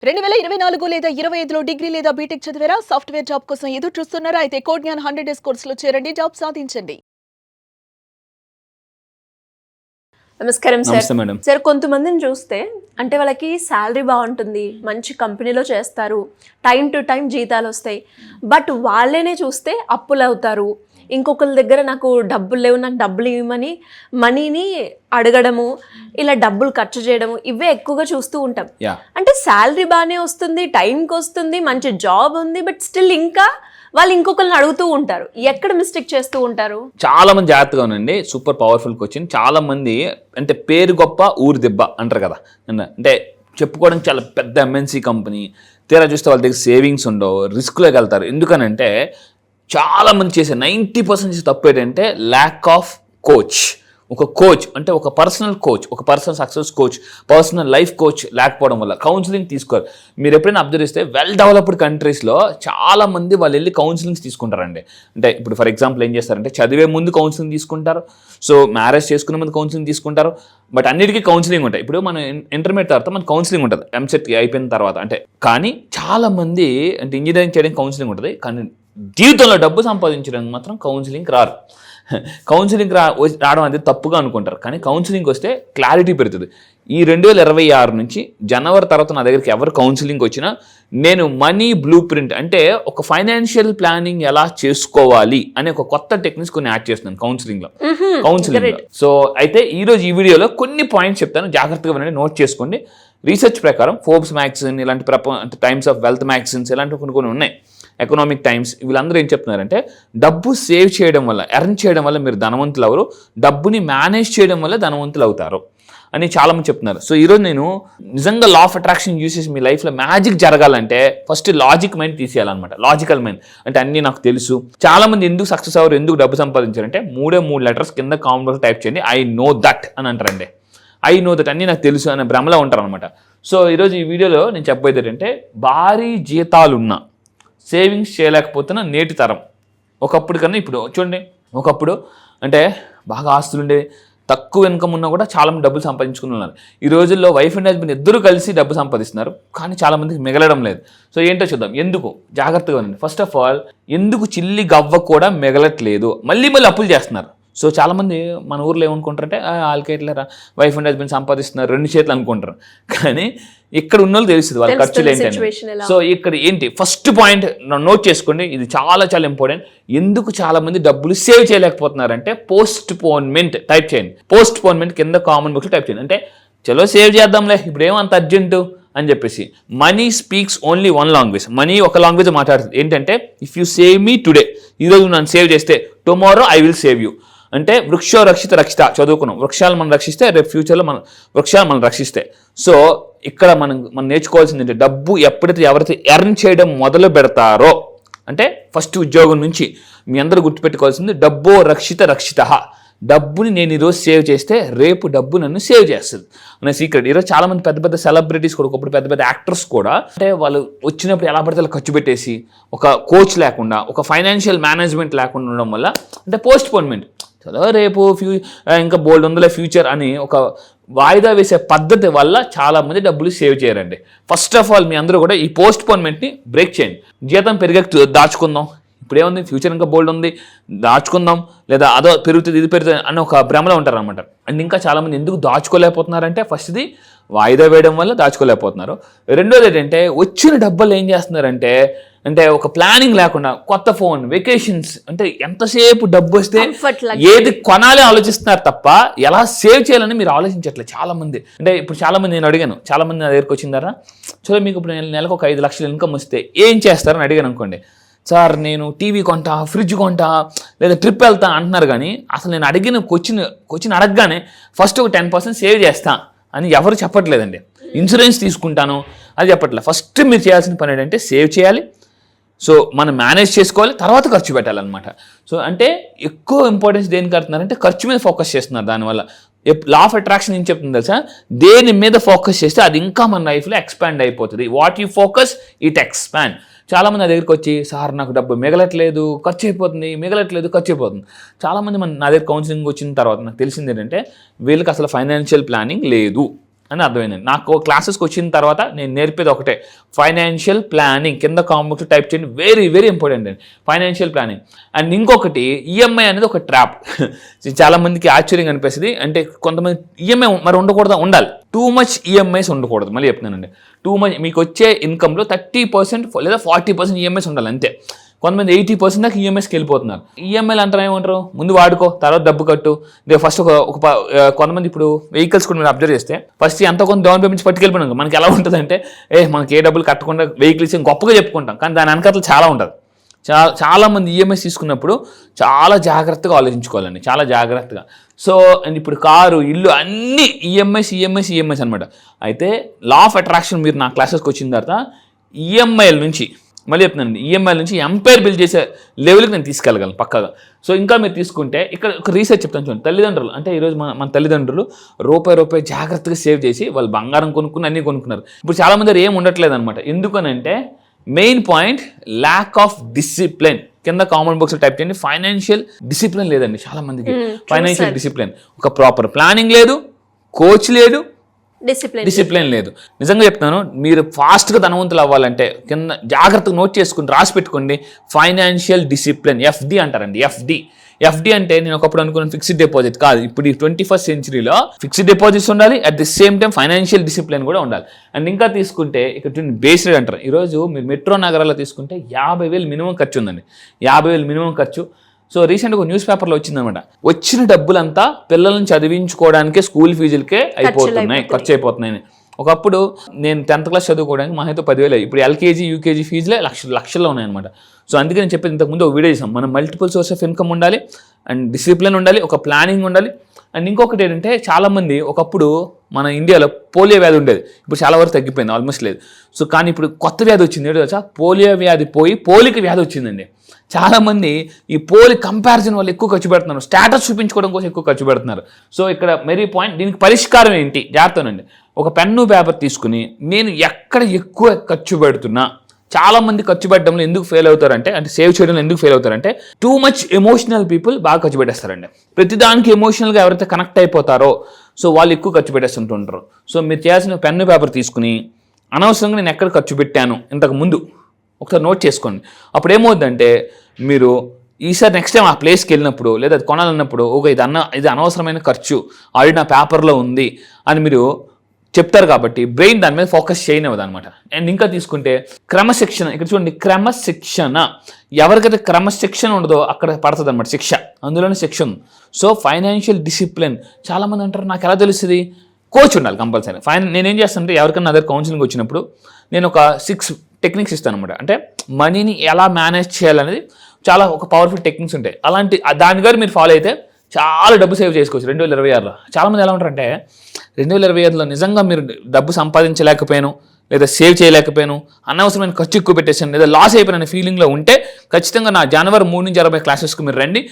2024 లేదా 25లో డిగ్రీ లేదా బీటెక్ చదివారా? సాఫ్ట్‌వేర్ జాబ్ కోసం ఎదురు చూస్తున్నారా? అయితే కోడ్ జ్ఞాన్ 100 డేస్ కోర్సులో చేరండి. జాబ్ సాధించండి. నమస్కారం సార్. నమస్తే మేడం. సార్, కొంతమందిని చూస్తే అంటే వాళ్ళకి శాలరీ బాగుంటుంది, మంచి కంపెనీలో చేస్తారు, టైం టు టైం జీతాలు వస్తాయి. బట్ వాళ్ళనే చూస్తే అప్పులు అవుతారు. ఇంకొకరి దగ్గర నాకు డబ్బులు లేవు, నాకు డబ్బులు ఇవ్వమని మనీని అడగడము, ఇలా డబ్బులు ఖర్చు చేయడము, ఇవే ఎక్కువగా చూస్తూ ఉంటాం. అంటే శాలరీ బాగానే వస్తుంది, టైంకి వస్తుంది, మంచి జాబ్ ఉంది, బట్ స్టిల్ ఇంకా వాళ్ళు ఇంకొకరిని అడుగుతూ ఉంటారు. ఎక్కడ మిస్టేక్ చేస్తూ ఉంటారు? చాలా మంది జాగ్రత్తగా ఉండండి. Super powerful question. చాలా మంది అంటే పేరు గొప్ప ఊరు దెబ్బ అంటారు కదా, అంటే చెప్పుకోవడానికి చాలా పెద్ద ఎంఎన్సీ కంపెనీ, తీరా చూస్తే వాళ్ళ దగ్గర సేవింగ్స్ ఉండవు, రిస్క్లోకి వెళ్తారు. ఎందుకనంటే చాలా మంది చేసే 90% తప్పు ఏంటంటే ల్యాక్ ఆఫ్ కోచ్. ఒక కోచ్ అంటే ఒక పర్సనల్ కోచ్, ఒక personal success coach, personal life coach లేకపోవడం వల్ల కౌన్సిలింగ్ తీసుకోరు. మీరు ఎప్పుడైనా అబ్జర్వ్ చేస్తే వెల్ డెవలప్డ్ కంట్రీస్లో చాలా మంది వాళ్ళు వెళ్ళి కౌన్సిలింగ్స్ తీసుకుంటారండి. అంటే ఇప్పుడు ఫర్ ఎగ్జాంపుల్ ఏం చేస్తారంటే చదివే ముందు కౌన్సిలింగ్ తీసుకుంటారు, సో మ్యారేజ్ చేసుకునే ముందు కౌన్సిలింగ్ తీసుకుంటారు. బట్ అన్నిటికీ కౌన్సిలింగ్ ఉంటాయి. ఇప్పుడు మన ఇంటర్మీడియట్ తర్వాత మనకు కౌన్సిలింగ్ ఉంటుంది, ఎంసెట్ అయిపోయిన తర్వాత. అంటే కానీ చాలా మంది అంటే ఇంజనీరింగ్ చేయడానికి కౌన్సిలింగ్ ఉంటుంది, కానీ జీవితంలో డబ్బు సంపాదించడానికి మాత్రం కౌన్సిలింగ్ రారు. కౌన్సిలింగ్ రావడం అనేది తప్పుగా అనుకుంటారు, కానీ కౌన్సిలింగ్ వస్తే క్లారిటీ పెరుగుతుంది. ఈ 2026 నుంచి జనవరి తర్వాత నా దగ్గరికి ఎవరు కౌన్సిలింగ్ వచ్చినా నేను మనీ బ్లూ ప్రింట్ అంటే ఒక ఫైనాన్షియల్ ప్లానింగ్ ఎలా చేసుకోవాలి అనే ఒక కొత్త టెక్నిక్స్ కొన్ని యాడ్ చేస్తున్నాను కౌన్సిలింగ్లో. సో అయితే ఈరోజు ఈ వీడియోలో కొన్ని పాయింట్స్ చెప్తాను, జాగ్రత్తగా వినండి, నోట్ చేసుకోండి. రీసెర్చ్ ప్రకారం ఫోర్బ్స్ మ్యాగజైన్ ఇలాంటి అంటే టైమ్స్ ఆఫ్ వెల్త్ మ్యాగజైన్స్ ఇలాంటివి కొన్ని ఉన్నాయి, ఎకనామిక్ టైమ్స్, వీళ్ళందరూ ఏం చెప్తున్నారంటే డబ్బు సేవ్ చేయడం వల్ల, ఎర్న్ చేయడం వల్ల మీరు ధనవంతులు అవరు, డబ్బుని మేనేజ్ చేయడం వల్ల ధనవంతులు అవుతారు అని చాలామంది చెప్తున్నారు. సో ఈరోజు నేను నిజంగా లా ఆఫ్ అట్రాక్షన్ యూస్ చేసి మీ లైఫ్లో మ్యాజిక్ జరగాలంటే ఫస్ట్ లాజిక్ మైండ్ తీసేయాలన్నమాట. లాజికల్ మైండ్ అంటే అన్నీ నాకు తెలుసు. చాలామంది ఎందుకు సక్సెస్ అవ్వరు, ఎందుకు డబ్బు సంపాదించారంటే 3 లెటర్స్ కింద కామెంట్లో టైప్ చేయండి, ఐ నో దట్ అని అంటారండి. ఐ నో దట్ అన్నీ నాకు తెలుసు అనే భ్రమలో ఉంటారు అనమాట. సో ఈరోజు ఈ వీడియోలో నేను చెప్పబోయేది ఏంటంటే భారీ జీతాలున్న సేవింగ్స్ చేయలేకపోతున్న నేటి తరం. ఒకప్పుడు కన్నా ఇప్పుడు చూడండి, ఒకప్పుడు అంటే బాగా ఆస్తులు ఉండేవి, తక్కువ ఇన్కమ్ ఉన్నా కూడా చాలామంది డబ్బులు సంపాదించుకుని ఉన్నారు. ఈ రోజుల్లో వైఫ్ అండ్ హస్బెండ్ ఇద్దరు కలిసి డబ్బు సంపాదిస్తున్నారు, కానీ చాలామందికి మిగలడం లేదు. సో ఏంటో చూద్దాం. ఎందుకు జాగ్రత్తగా ఉండండి. ఫస్ట్ ఆఫ్ ఆల్, ఎందుకు చిల్లి గవ్వ కూడా మిగలట్లేదు, మళ్ళీ అప్పులు చేస్తున్నారు. సో చాలామంది మన ఊర్లో ఏమనుకుంటారంటే వాళ్ళకి ఎట్లా వైఫ్ అండ్ హస్బెండ్ సంపాదిస్తున్నారు 2 చేతులు అనుకుంటారు, కానీ ఇక్కడ ఉన్న వాళ్ళు తెలుస్తుంది వాళ్ళ ఖర్చులు ఏంటంటే. సో ఇక్కడ ఏంటి ఫస్ట్ పాయింట్ నోట్ చేసుకోండి, ఇది చాలా చాలా ఇంపార్టెంట్. ఎందుకు చాలా మంది డబ్బులు సేవ్ చేయలేకపోతున్నారంటే పోస్ట్ పోన్మెంట్ టైప్ చేయండి. పోస్ట్ పోన్మెంట్ కింద కామన్ బుక్స్ టైప్ చేయండి. అంటే చలో సేవ్ చేద్దాంలే, ఇప్పుడు ఏమంత అర్జెంటు అని చెప్పేసి. Money speaks only one language. Money ఒక లాంగ్వేజ్ మాట్లాడుతుంది, ఏంటంటే if you save me today, ఈరోజు నన్ను సేవ్ చేస్తే tomorrow I will save you. అంటే వృక్షో రక్షిత రక్షిత చదువుకున్నాం, వృక్షాలు మనం రక్షిస్తే రేపు ఫ్యూచర్లో మన వృక్షాలు మనం రక్షిస్తే. సో ఇక్కడ మనం నేర్చుకోవాల్సింది ఏంటంటే డబ్బు ఎప్పుడైతే ఎవరైతే ఎర్న్ చేయడం మొదలు పెడతారో, అంటే ఫస్ట్ ఉద్యోగం నుంచి మీ అందరూ గుర్తుపెట్టుకోవాల్సింది డబ్బో రక్షిత రక్షిత. డబ్బుని నేను ఈరోజు సేవ్ చేస్తే రేపు డబ్బు నన్ను సేవ్ చేస్తుంది అనే సీక్రెట్. ఈరోజు చాలా మంది పెద్ద పెద్ద సెలబ్రిటీస్ కూడా, ఒకప్పుడు పెద్ద పెద్ద యాక్టర్స్ కూడా, అంటే వాళ్ళు వచ్చినప్పుడు ఎలా పడితే అలా ఖర్చు పెట్టేసి ఒక కోచ్ లేకుండా, ఒక ఫైనాన్షియల్ మేనేజ్మెంట్ లేకుండా ఉండడం వల్ల, అంటే పోస్ట్ పోన్మెంట్, చలో రేపు ఇంకా బోల్డ్ ఉందలే ఫ్యూచర్ అని ఒక వాయిదా వేసే పద్ధతి వల్ల చాలామంది డబ్బులు సేవ్ చేయరండి. ఫస్ట్ ఆఫ్ ఆల్ మీ అందరూ కూడా ఈ పోస్ట్ పోన్మెంట్ని బ్రేక్ చేయండి. జీతం పెరిగే దాచుకుందాం, ఇప్పుడు ఏముంది ఫ్యూచర్ ఇంకా బోల్డ్ ఉంది దాచుకుందాం, లేదా అదో పెరుగుతుంది ఇది పెరుగుతుంది అని ఒక భ్రమలో ఉంటారు అనమాట. అండ్ ఇంకా చాలామంది ఎందుకు దాచుకోలేకపోతున్నారంటే ఫస్ట్ది వాయిదా వేయడం వల్ల దాచుకోలేకపోతున్నారు. రెండోది ఏంటంటే వచ్చిన డబ్బులు ఏం చేస్తున్నారంటే, అంటే ఒక ప్లానింగ్ లేకుండా కొత్త ఫోన్, వెకేషన్స్, అంటే ఎంతసేపు డబ్బు వస్తే ఏది కొనాలి ఆలోచిస్తున్నారు తప్ప ఎలా సేవ్ చేయాలని మీరు ఆలోచించట్లేదు చాలా మంది. అంటే ఇప్పుడు చాలా మంది నేను అడిగాను, చాలా మంది నా దగ్గరికి వచ్చిందారా, చలో మీకు ఇప్పుడు నెలకు ఒక 5 లక్షలు ఇన్కమ్ వస్తే ఏం చేస్తారని అడిగాను అనుకోండి. సార్ నేను టీవీ కొంటా, ఫ్రిడ్జ్ కొంటా, లేదా ట్రిప్ వెళ్తా అంటున్నారు, కానీ అసలు నేను అడిగిన క్వశ్చన్ అడగగానే ఫస్ట్ ఒక 10% సేవ్ చేస్తా అని ఎవరు చెప్పట్లేదండి. ఇన్సూరెన్స్ తీసుకుంటాను అది చెప్పట్లేదు. ఫస్ట్ మీరు చేయాల్సిన పని ఏంటంటే సేవ్ చేయాలి, సో మనం మేనేజ్ చేసుకోవాలి, తర్వాత ఖర్చు పెట్టాలన్నమాట. సో అంటే ఎక్కువ ఇంపార్టెన్స్ దేనికి కడుతున్నారంటే ఖర్చు మీద ఫోకస్ చేస్తున్నారు. దానివల్ల లా ఆఫ్ అట్రాక్షన్ ఏం చెప్తుంది తెలుసా, దేని మీద ఫోకస్ చేస్తే అది ఇంకా మన లైఫ్లో ఎక్స్పాండ్ అయిపోతుంది. What you focus it expand. చాలామంది నా దగ్గరికి వచ్చి, సార్ నాకు డబ్బు మిగలట్లేదు, ఖర్చు అయిపోతుంది, మిగలట్లేదు, ఖర్చు అయిపోతుంది. చాలామంది నా దగ్గర కౌన్సిలింగ్ వచ్చిన తర్వాత నాకు తెలిసింది ఏంటంటే వీళ్ళకి అసలు ఫైనాన్షియల్ ప్లానింగ్ లేదు. అని అర్థమైంది. నాకు క్లాసెస్కి వచ్చిన తర్వాత నేను నేర్పేది ఒకటే, ఫైనాన్షియల్ ప్లానింగ్. కింద కామెంట్స్ టైప్ చేయండి, వెరీ వెరీ ఇంపార్టెంట్ అండి ఫైనాన్షియల్ ప్లానింగ్. అండ్ ఇంకొకటి ఈఎంఐ అనేది ఒక ట్రాప్. చాలా మందికి ఆశ్చర్యంగా అనిపిస్తుంది. అంటే కొంతమంది ఈఎంఐ మరి ఉండకూడదా? ఉండాలి. టూ మచ్ ఈఎంఐస్ ఉండకూడదు. మళ్ళీ చెప్తున్నానండి, టూ మచ్. మీకు వచ్చే ఇన్కమ్లో 30% లేదా 40% ఈఎంఐస్ ఉండాలి అంతే. కొంతమంది 80% దాకా ఈఎంఐస్కి వెళ్ళిపోతున్నారు. ఈఎంఐలు అంటారు ఏమంటారు, ముందు వాడుకో తర్వాత డబ్బు కట్టు. ఫస్ట్ కొంతమంది ఇప్పుడు వెహికల్స్ కూడా మీరు అబ్జర్వ్ చేస్తే ఫస్ట్ ఎంత కొంత డౌన్ పేమెంట్స్ పట్టుకెళ్ళిపోయినాక మనకి ఎలా ఉంటుందంటే, మనకి ఏ డబ్బులు కట్టకుండా వెహికల్ ఇచ్చి గొప్పగా చెప్పుకుంటాం, కానీ దాని వెనకాల చాలా ఉంటుంది. చాలా మంది ఈఎంఐస్ తీసుకున్నప్పుడు చాలా జాగ్రత్తగా ఆలోచించుకోవాలండి, చాలా జాగ్రత్తగా. సో ఇప్పుడు కారు, ఇల్లు అన్నీ ఈఎంఐస్ అనమాట. అయితే లా ఆఫ్ అట్రాక్షన్ మీరు నా క్లాసెస్కి వచ్చిన తర్వాత ఈఎంఐల నుంచి, మళ్ళీ చెప్తున్నాను, ఈఎంఐల నుంచి ఎంపైర్ బిల్డ్ చేసే లెవెల్కి నేను తీసుకెళ్ళగలను పక్కాగా. సో ఇంకా మీరు తీసుకుంటే ఇక్కడ ఒక రీసెర్చ్ చెప్తాను చూడండి. తల్లిదండ్రులు అంటే ఈరోజు మన తల్లిదండ్రులు రూపాయి జాగ్రత్తగా సేవ్ చేసి వాళ్ళు బంగారం కొనుక్కుని అన్నీ కొనుక్కున్నారు. ఇప్పుడు చాలామంది ఏం ఉండట్లేదు అనమాట. ఎందుకనంటే main point lack of discipline. కింద కామెంట్ బాక్స్ టైప్ చేయండి, ఫైనాన్షియల్ డిసిప్లిన్ లేదండి చాలా మందికి. ఫైనాన్షియల్ డిసిప్లిన్, ఒక ప్రాపర్ ప్లానింగ్ లేదు, కోచ్ లేదు, డిసిప్లిన్ లేదు. నిజంగా చెప్తాను, మీరు ఫాస్ట్గా ధనవంతులు అవ్వాలంటే కింద జాగ్రత్తగా నోట్ చేసుకుని రాసి పెట్టుకోండి, ఫైనాన్షియల్ డిసిప్లిన్. ఎఫ్డి అంటారండి. ఎఫ్డి అంటే నేను ఒకప్పుడు అనుకున్నాను ఫిక్స్డ్ డిపాజిట్ కాదు. ఇప్పుడు ఈ 21st centuryలో ఫిక్స్డ్ డిపాజిట్స్ ఉండాలి, at the same time financial discipline కూడా ఉండాలి. అండ్ ఇంకా తీసుకుంటే ఇక్కడ బేస్ రేట్ అంటారు. ఈరోజు మీరు మెట్రో నగరాల్లో తీసుకుంటే 50,000 మినిమం ఖర్చు ఉందండి. 50,000 మినిమం ఖర్చు. సో రీసెంట్గా న్యూస్ పేపర్లో వచ్చిందనమాట, వచ్చిన డబ్బులంతా పిల్లలను చదివించుకోవడానికే, స్కూల్ ఫీజులకే ఖర్చు అయిపోతున్నాయి. ఒకప్పుడు నేను 10th class చదువుకోవడానికి మా అయితే 10,000. ఇప్పుడు ఎల్కేజీ యూకేజీ ఫీజులే లక్షల్లో ఉన్నాయన్నమాట. సో అందుకే నేను చెప్పేది, ఇంతకుముందు ఒక వీడియో చేసాం, మనం మల్టిపుల్ సోర్స్ ఆఫ్ ఇన్కమ్ ఉండాలి, అండ్ డిసిప్లిన్ ఉండాలి, ఒక ప్లానింగ్ ఉండాలి. అండ్ ఇంకొకటి ఏంటంటే, చాలామంది ఒకప్పుడు మన ఇండియాలో పోలియో వ్యాధి ఉండేది, ఇప్పుడు చాలా వరకు తగ్గిపోయింది, ఆల్మోస్ట్ లేదు. సో కానీ ఇప్పుడు కొత్త వ్యాధి వచ్చింది, ఏంటో తెలుసా? పోలియో వ్యాధి పోయి పోలిక వ్యాధి వచ్చిందండి. చాలామంది ఈ పోలి కంపారిజన్ వల్ల ఎక్కువ ఖర్చు పెడుతున్నారు, స్టేటస్ చూపించుకోవడం కోసం ఎక్కువ ఖర్చు పెడుతున్నారు. సో ఇక్కడ మెరీ పాయింట్, దీనికి పరిష్కారం ఏంటి? జాగ్రత్తనండి. ఒక పెన్ను పేపర్ తీసుకుని నేను ఎక్కడ ఎక్కువ ఖర్చు పెడుతున్నా, చాలా మంది ఖర్చు పెట్టడంలో ఎందుకు ఫెయిల్ అవుతారంటే, అంటే సేవ్ చేయడంలో ఎందుకు ఫెయిల్ అవుతారంటే, టూ మచ్ ఎమోషనల్ పీపుల్ బాగా ఖర్చు పెట్టేస్తారండి. ప్రతిదానికి ఎమోషనల్గా ఎవరైతే కనెక్ట్ అయిపోతారో సో వాళ్ళు ఎక్కువ ఖర్చు పెట్టేస్తుంటుంటారు. సో మీరు చేయాల్సిన పెన్ను పేపర్ తీసుకుని అనవసరంగా నేను ఎక్కడ ఖర్చు పెట్టాను ఇంతకు ముందు ఒకసారి నోట్ చేసుకోండి. అప్పుడు ఏమవుతుందంటే, మీరు ఈసారి నెక్స్ట్ టైం ఆ ప్లేస్కి వెళ్ళినప్పుడు లేదా అది కొనాలన్నప్పుడు ఇది అనవసరమైన ఖర్చు ఆల్రెడీ నా పేపర్లో ఉంది అని మీరు చెప్తారు. కాబట్టి బ్రెయిన్ దాని మీద ఫోకస్ చేయనివ్వదు అనమాట. అండ్ ఇంకా తీసుకుంటే క్రమశిక్షణ. ఇక్కడ చూడండి, క్రమశిక్షణ. ఎవరికైతే క్రమశిక్షణ ఉండదో అక్కడ పడుతుంది అనమాట శిక్ష, అందులోనే శిక్ష ఉంది. So financial discipline. చాలామంది అంటారు నాకు ఎలా తెలుస్తుంది? కోచ్ ఉండాలి కంపల్సరీ. నేనేం చేస్తానంటే, ఎవరికైనా నా దగ్గర కౌన్సిలింగ్ వచ్చినప్పుడు నేను ఒక 6 టెక్నిక్స్ ఇస్తాను అనమాట. అంటే మనీని ఎలా మేనేజ్ చేయాలనేది చాలా ఒక పవర్ఫుల్ టెక్నిక్స్ ఉంటాయి. అలాంటి దాని గారు మీరు ఫాలో అయితే చాలా డబ్బు సేవ్ చేసుకోవచ్చు 2026లో. చాలామంది ఎలా ఉంటారంటే, 2025లో నిజంగా మీరు డబ్బు సంపాదించలేకపోయాను లేదా సేవ్ చేయలేకపోయాను, అనవసరమైన ఖర్చు ఎక్కువ పెట్టేసాను లేదా లాస్ అయిపోయిన ఫీలింగ్లో ఉంటే ఖచ్చితంగా నా జనవరి 3 నుంచి 60 క్లాసెస్కి మీరు రండి.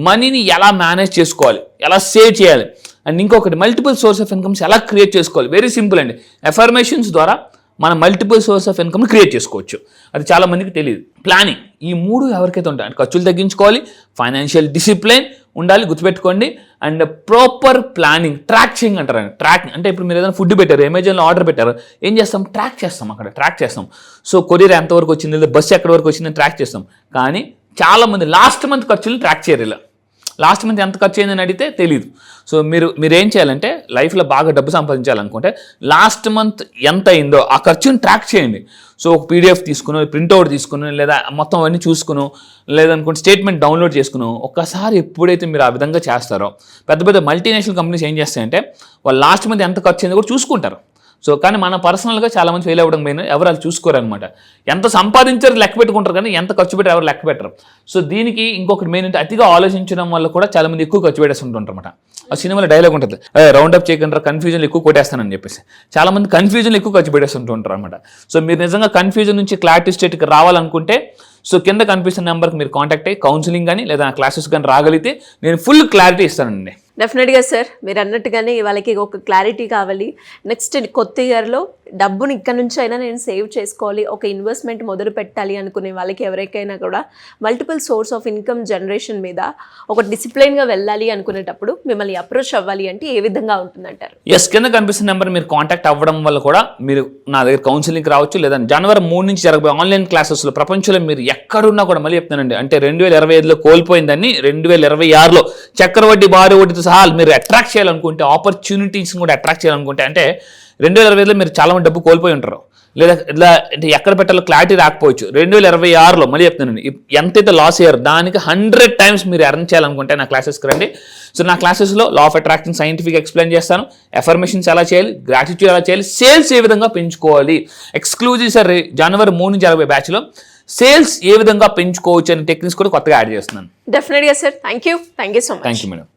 మనీని ఎలా మేనేజ్ చేసుకోవాలి, ఎలా సేవ్ చేయాలి, అండ్ ఇంకొకటి మల్టిపుల్ సోర్స్ ఆఫ్ ఇన్కమ్స్ ఎలా క్రియేట్ చేసుకోవాలి. వెరీ సింపుల్ అండి. ఎఫర్మేషన్స్ ద్వారా మనం మల్టిపుల్ సోర్స్ ఆఫ్ ఇన్కమ్ని క్రియేట్ చేసుకోవచ్చు. అది చాలా మందికి తెలియదు. ప్లానింగ్, ఈ 3 ఎవరికైతే ఉంటాయి, ఖర్చులు తగ్గించుకోవాలి, ఫైనాన్షియల్ డిసిప్లిన్ ఉండాలి, గుర్తుపెట్టుకోండి, అండ్ ప్రాపర్ ప్లానింగ్. ట్రాకింగ్ అంటారండి. ట్రాకింగ్ అంటే ఇప్పుడు మీరు ఏదైనా ఫుడ్ పెట్టారు, అమెజాన్లో ఆర్డర్ పెట్టారు, ఏం చేస్తాం? ట్రాక్ చేస్తాం. అక్కడ ట్రాక్ చేస్తాం. సో కొరియర్ ఎంతవరకు వచ్చింది లేదా బస్సు ఎక్కడి వరకు వచ్చిందని ట్రాక్ చేస్తాం. కానీ చాలామంది లాస్ట్ మంత్ ఖర్చులు ట్రాక్ చేయరు. ఇలా లాస్ట్ మంత్ ఎంత ఖర్చు అయిందని అడిగితే తెలియదు. సో మీరేం చేయాలంటే, లైఫ్లో బాగా డబ్బు సంపాదించాలనుకుంటే లాస్ట్ మంత్ ఎంత అయిందో ఆ ఖర్చుని ట్రాక్ చేయండి. సో ఒక పీడిఎఫ్ తీసుకుని, ప్రింట్అవుట్ తీసుకుని, లేదా మొత్తం అవన్నీ చూసుకుని, లేదనుకుంటే స్టేట్మెంట్ డౌన్లోడ్ చేసుకుని, ఒక్కసారి ఎప్పుడైతే మీరు ఆ విధంగా చేస్తారో, పెద్ద పెద్ద మల్టీనేషనల్ కంపెనీస్ ఏం చేస్తాయంటే వాళ్ళు లాస్ట్ మంత్ ఎంత ఖర్చు అయిందో కూడా చూసుకుంటారు. సో కానీ మన పర్సనల్గా చాలామంది ఫెయిల్ అవ్వడం మెయిన్, ఎవరు అది చూసుకోరనమాట. ఎంత సంపాదించారు లెక్క పెట్టుకుంటారు, కానీ ఎంత ఖర్చు పెట్టారు ఎవరు లెక్క పెట్టరు. సో దీనికి ఇంకొకటి మెయిన్ అంటే, అతిగా ఆలోచించడం వల్ల కూడా చాలామంది ఎక్కువ ఖర్చు పెట్టేస్తుంటారన్నమాట. ఆ సినిమాలో డైలాగ్ ఉంటుంది, రౌండ్ అప్ చేయకుండా కన్ఫ్యూజన్లు ఎక్కువ కొట్టేస్తానని చెప్పేసి. చాలామంది కన్ఫ్యూజన్లు ఎక్కువ ఖర్చు పెట్టేస్తుంటారు అనమాట. సో మీరు నిజంగా కన్ఫ్యూజన్ నుంచి క్లారిటీ స్టేట్కి రావాలనుకుంటే, సో కింద కనిపిస్తున్న నెంబర్కి మీరు కాంటాక్ట్ అయ్యి కౌన్సిలింగ్ కానీ లేదా క్లాసెస్ కానీ రాగలిగితే నేను ఫుల్ క్లారిటీ ఇస్తానండి. డెఫినెట్గా సార్, మీరు అన్నట్టుగానే వాళ్ళకి ఒక క్లారిటీ కావాలి. నెక్స్ట్ కొత్త ఇయర్లో డబ్బుని ఇక్కడ నుంచి అయినా నేను సేవ్ చేసుకోవాలి, ఒక ఇన్వెస్ట్మెంట్ మొదలు పెట్టాలి అనుకునే వాళ్ళకి ఎవరికైనా కూడా multiple source of income generation మీద ఒక డిసిప్లైన్గా వెళ్ళాలి అనుకునేటప్పుడు మిమ్మల్ని అప్రోచ్ అవ్వాలి అంటే ఏ విధంగా ఉంటుందంటారు? ఎస్, కింద కనిపిస్తున్న నెంబర్ మీరు కాంటాక్ట్ అవ్వడం వల్ల కూడా మీరు నా దగ్గర కౌన్సిలింగ్ రావచ్చు, లేదా జనవరి 3 నుంచి జరగబోయే ఆన్లైన్ క్లాసెస్లో ప్రపంచంలో మీరు ఎక్కడున్నా కూడా మళ్ళీ చెప్తానండి, అంటే 2025లో కోల్పోయిందని 2026లో చక్రవడ్డీ భారీ వడ్డీతో సహా మీరు అట్రాక్ట్ చేయాలనుకుంటే, ఆపర్చునిటీస్ని కూడా అట్రాక్ట్ చేయాలనుకుంటే, అంటే 2025లో మీరు చాలా మంది డబ్బు కోల్పోయి ఉంటారు, లేదా ఇట్లా అంటే ఎక్కడ పెట్టాలో క్లారిటీ రాకపోవచ్చు. 2026లో మళ్ళీ చెప్తానండి, ఎంతైతే లాస్ అయ్యారో దానికి 100 times మీరు ఎర్న్ చేయాలనుకుంటే నా క్లాసెస్కి రండి. సో నా క్లాసెస్లో law of attraction scientific explain చేస్తాను, ఎఫర్మేషన్స్ ఎలా చేయాలి, గ్రాటిట్యూడ్ ఎలా చేయాలి, సేల్స్ ఏ విధంగా పెంచుకోవాలి, ఎక్స్క్లూజివ్ సార్ జనవరి 3 నుంచి 60 బ్యాచ్లో సేల్స్ ఏ విధంగా పెంచుకోవచ్చు అనే టెక్నిక్స్ కూడా కొత్తగా యాడ్ చేస్తున్నాను. డెఫినెట్గా sir, thank you so much. Thank you madam.